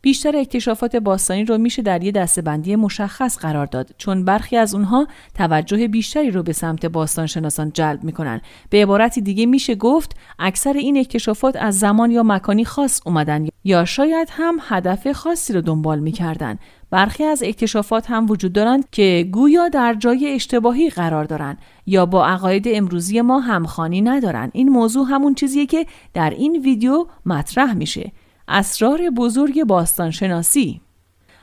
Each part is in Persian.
بیشتر اکتشافات باستانی رو میشه در یه دسته‌بندی مشخص قرار داد، چون برخی از اونها توجه بیشتری رو به سمت باستانشناسان جلب میکنن. به عبارتی دیگه میشه گفت اکثر این اکتشافات از زمان یا مکانی خاص اومدن یا شاید هم هدف خاصی رو دنبال میکردن. برخی از اکتشافات هم وجود دارند که گویا در جای اشتباهی قرار دارن یا با عقاید امروزی ما همخوانی ندارن. این موضوع همون چیزیه که در این ویدیو مطرح میشه. اسرار بزرگ باستانشناسی.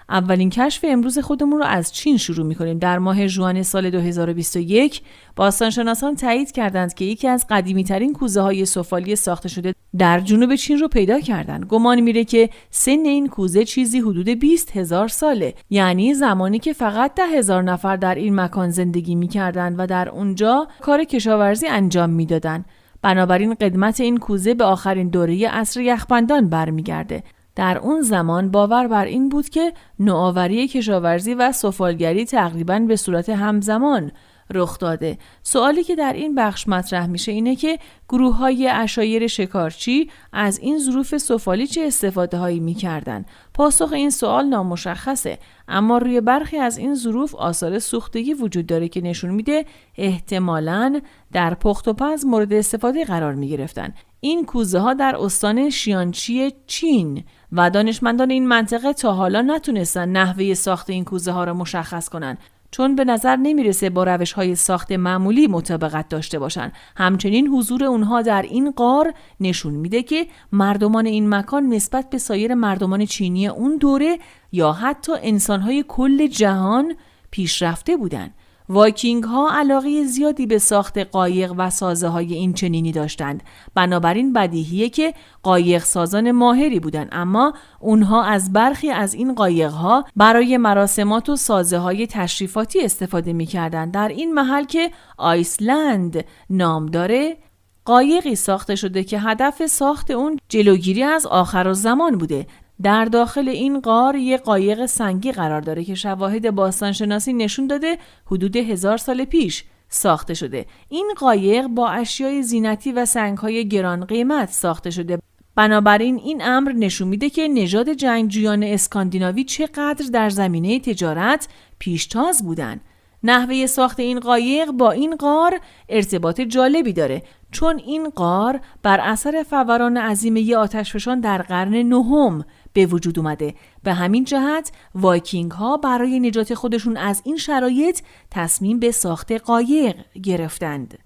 اولین کشف امروز خودمون رو از چین شروع می‌کنیم. در ماه ژوئن سال 2021 باستانشناسان تایید کردند که یکی از قدیمی‌ترین کوزه‌های سفالی ساخته شده در جنوب چین رو پیدا کردند. گمان میره که سن این کوزه چیزی حدود 20,000 ساله، یعنی زمانی که فقط 10,000 نفر در این مکان زندگی می‌کردند و در اونجا کار کشاورزی انجام میدادند. بنابراین قدمت این کوزه به آخرین دوره عصر یخبندان برمیگرده. در اون زمان باور بر این بود که نوآوری کشاورزی و سفالگری تقریباً به صورت همزمان رخ داده. سوالی که در این بخش مطرح میشه اینه که گروه‌های عشایر شکارچی از این ظروف سفالی چه استفاده‌هایی می‌کردن؟ پاسخ این سوال نامشخصه، اما روی برخی از این ظروف آثار سوختگی وجود داره که نشون میده احتمالاً در پخت و پز مورد استفاده قرار می‌گرفتن. این کوزه‌ها در استان شیانچی چین و دانشمندان این منطقه تا حالا نتونستن نحوه ساخت این کوزه‌ها را مشخص کنن، چون به نظر نمیرسه با روش‌های ساخت معمولی مطابقت داشته باشن. همچنین حضور اونها در این غار نشون میده که مردمان این مکان نسبت به سایر مردمان چینی اون دوره یا حتی انسان‌های کل جهان پیشرفته بودن. وایکینگ ها علاقه زیادی به ساخت قایق و سازه های این چنینی داشتند. بنابراین بدیهیه که قایق سازان ماهری بودند، اما اونها از برخی از این قایق ها برای مراسمات و سازه های تشریفاتی استفاده می کردن. در این محل که آیسلند نام داره، قایقی ساخته شده که هدف ساخت اون جلوگیری از آخرالزمان بوده. در داخل این غار یک قایق سنگی قرار داره که شواهد باستانشناسی نشون داده حدود 1000 سال پیش ساخته شده. این قایق با اشیای زینتی و سنگ‌های گران قیمت ساخته شده. بنابراین این امر نشون میده که نژاد جنگجویان اسکاندیناوی چقدر در زمینه تجارت پیشتاز بودن. نحوه ساخت این قایق با این غار ارتباط جالبی داره، چون این غار بر اثر فوران عظیمه آتشفشان در قرن نهم به وجود اومده. به همین جهت وایکینگ ها برای نجات خودشون از این شرایط تصمیم به ساخت قایق گرفتند.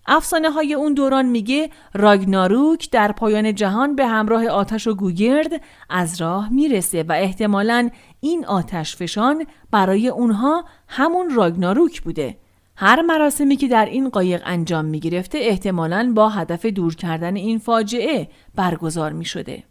افسانه های اون دوران میگه راگناروک در پایان جهان به همراه آتش و گوگرد از راه میرسه و احتمالاً این آتش فشان برای اونها همون راگناروک بوده. هر مراسمی که در این قایق انجام میگرفته احتمالاً با هدف دور کردن این فاجعه برگزار میشده.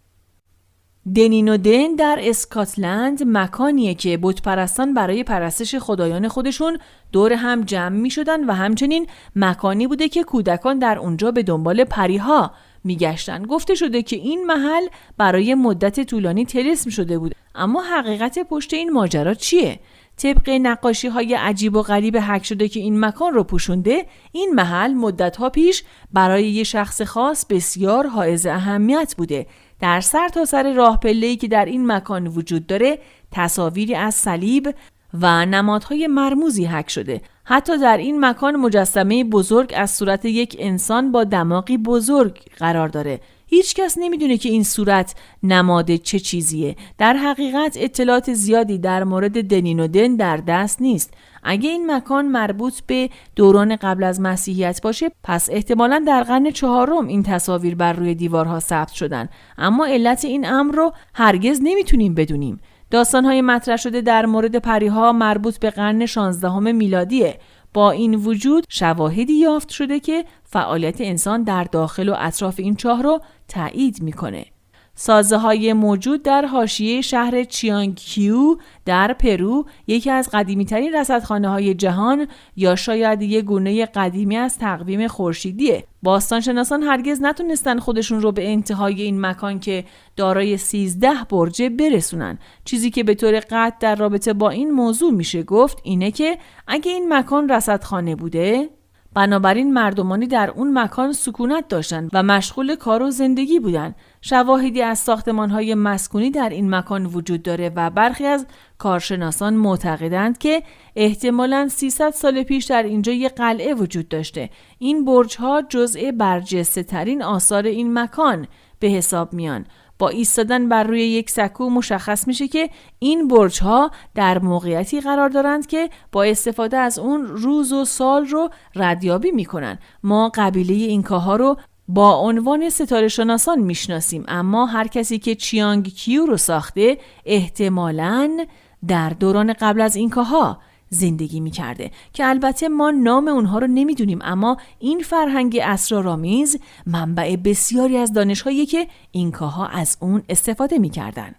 دنینودن در اسکاتلند مکانیه که بتپرستان برای پرستش خدایان خودشون دور هم جمع می شدن و همچنین مکانی بوده که کودکان در اونجا به دنبال پریها می گشتن. گفته شده که این محل برای مدت طولانی طلسم شده بود، اما حقیقت پشت این ماجرا چیه؟ طبق نقاشی های عجیب و غریب حک شده که این مکان رو پوشونده، این محل مدت‌ها پیش برای یه شخص خاص بسیار حائز اهمیت بوده. در سرتاسر راه پله‌ای که در این مکان وجود داره تصاویری از صلیب و نمادهای مرموزی حک شده. حتی در این مکان مجسمه بزرگ از صورت یک انسان با دماغی بزرگ قرار داره. هیچ کس نمیدونه که این صورت نماد چه چیزیه. در حقیقت اطلاعات زیادی در مورد دنینودن در دست نیست. اگه این مکان مربوط به دوران قبل از مسیحیت باشه، پس احتمالاً در قرن 4 این تصاویر بر روی دیوارها ثبت شدن. اما علت این امر رو هرگز نمیتونیم بدونیم. داستان‌های مطرح شده در مورد پریها مربوط به قرن 16 میلادیه. با این وجود شواهدی یافت شده که فعالیت انسان در داخل و اطراف این چاه رو تایید میکنه. سازه‌های موجود در حاشیه شهر چیانگکیو در پرو یکی از قدیمی‌ترین رصدخانه‌های جهان یا شاید یک گونه قدیمی از تقویم خورشیدیه. باستانشناسان هرگز نتونستن خودشون رو به انتهای این مکان که دارای 13 برجه برسونن. چیزی که به طور قطع در رابطه با این موضوع میشه گفت اینه که اگه این مکان رصدخانه بوده، بنابراین مردمانی در اون مکان سکونت داشتند و مشغول کار و زندگی بودند. شواهدی از ساختمان‌های مسکونی در این مکان وجود داره و برخی از کارشناسان معتقدند که احتمالاً 300 سال پیش در اینجا یک قلعه وجود داشته. این برج‌ها جزء برجسته‌ترین آثار این مکان به حساب میان. با ایستادن بر روی یک سکو مشخص میشه که این برج‌ها در موقعیتی قرار دارند که با استفاده از اون روز و سال رو ردیابی میکنن. ما قبیله اینکاها رو با عنوان ستاره شناسان میشناسیم، اما هر کسی که چیانگ کیو رو ساخته احتمالاً در دوران قبل از اینکاها زندگی میکرده که البته ما نام اونها رو نمیدونیم، اما این فرهنگ اسرارآمیز منبع بسیاری از دانش‌هایی که اینکاها از اون استفاده میکردن.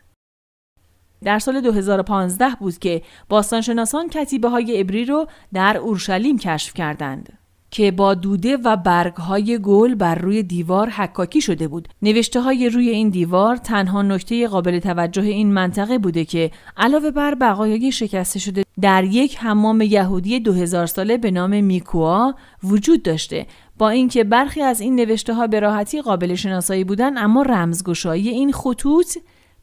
در سال 2015 بود که باستانشناسان کتیبه‌های عبری رو در اورشلیم کشف کردند که با دوده و برگ‌های گل بر روی دیوار حکاکی شده بود. نوشته‌های روی این دیوار تنها نکته قابل توجه این منطقه بوده که علاوه بر بقایای شکسته شده در یک حمام یهودی 2000 ساله به نام میکوا وجود داشته. با اینکه برخی از این نوشته‌ها به راحتی قابل شناسایی بودند، اما رمزگشایی این خطوط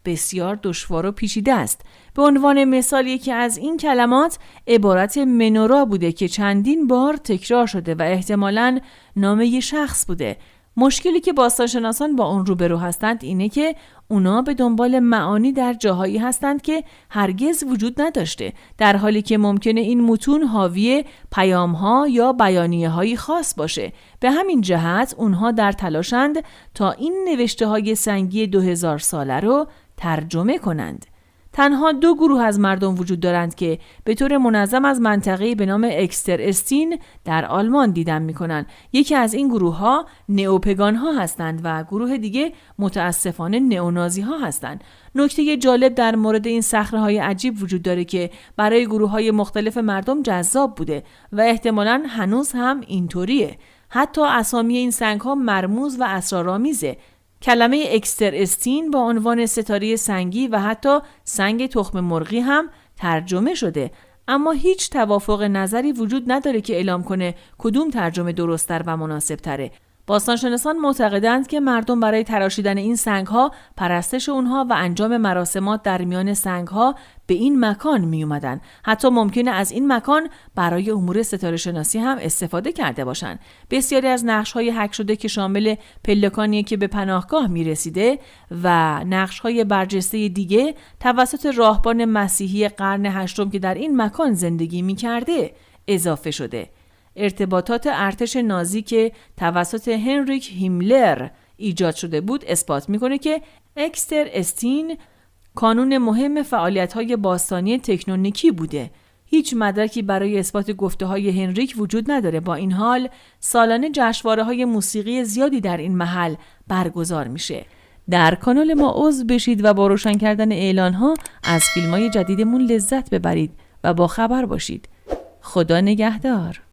بسیار دشوار و پیچیده است. به عنوان مثال یکی از این کلمات عبارت منورا بوده که چندین بار تکرار شده و احتمالاً نام یک شخص بوده. مشکلی که باستانشناسان با اون روبرو هستند اینه که اونا به دنبال معانی در جاهایی هستند که هرگز وجود نداشته، در حالی که ممکنه این متون حاوی پیام‌ها یا بیانیه‌های خاص باشه. به همین جهت اونها در تلاشند تا این نوشته‌های سنگی 2000 ساله رو ترجمه کنند. تنها 2 گروه از مردم وجود دارند که به طور منظم از منطقه‌ای به نام اکستر استین در آلمان دیدن می‌کنند. یکی از این گروه‌ها نئوپگان‌ها هستند و گروه دیگه متأسفانه نئونازی‌ها هستند. نکته جالب در مورد این صخره‌های عجیب وجود داره که برای گروه‌های مختلف مردم جذاب بوده و احتمالاً هنوز هم اینطوریه. حتی اسامی این سنگ‌ها مرموز و اسرارآمیزه. کلمه اکستر استین با عنوان ستاره سنگی و حتی سنگ تخم مرغی هم ترجمه شده، اما هیچ توافق نظری وجود نداره که اعلام کنه کدوم ترجمه درست‌تر و مناسب‌تره. باستانشناسان معتقدند که مردم برای تراشیدن این سنگ‌ها، پرستش اونها و انجام مراسمات در میان سنگ‌ها به این مکان می اومدن. حتی ممکنه از این مکان برای امور ستاره شناسی هم استفاده کرده باشن. بسیاری از نقش‌های حک شده که شامل پلکانی که به پناهگاه می رسیده و نقش‌های برجسته دیگه توسط راهبان مسیحی قرن 8 که در این مکان زندگی می کرده اضافه شده. ارتباطات ارتش نازی که توسط هنریک هیملر ایجاد شده بود اثبات میکنه که اکستر استین کانون مهم فعالیت‌های باستانی تکنونیکی بوده. هیچ مدرکی برای اثبات گفته‌های هنریک وجود نداره. با این حال سالانه جشنواره‌های موسیقی زیادی در این محل برگزار میشه. در کانال ما عضو بشید و با روشن کردن اعلان‌ها از فیلم‌های جدیدمون لذت ببرید و با خبر باشید. خدا نگهدار.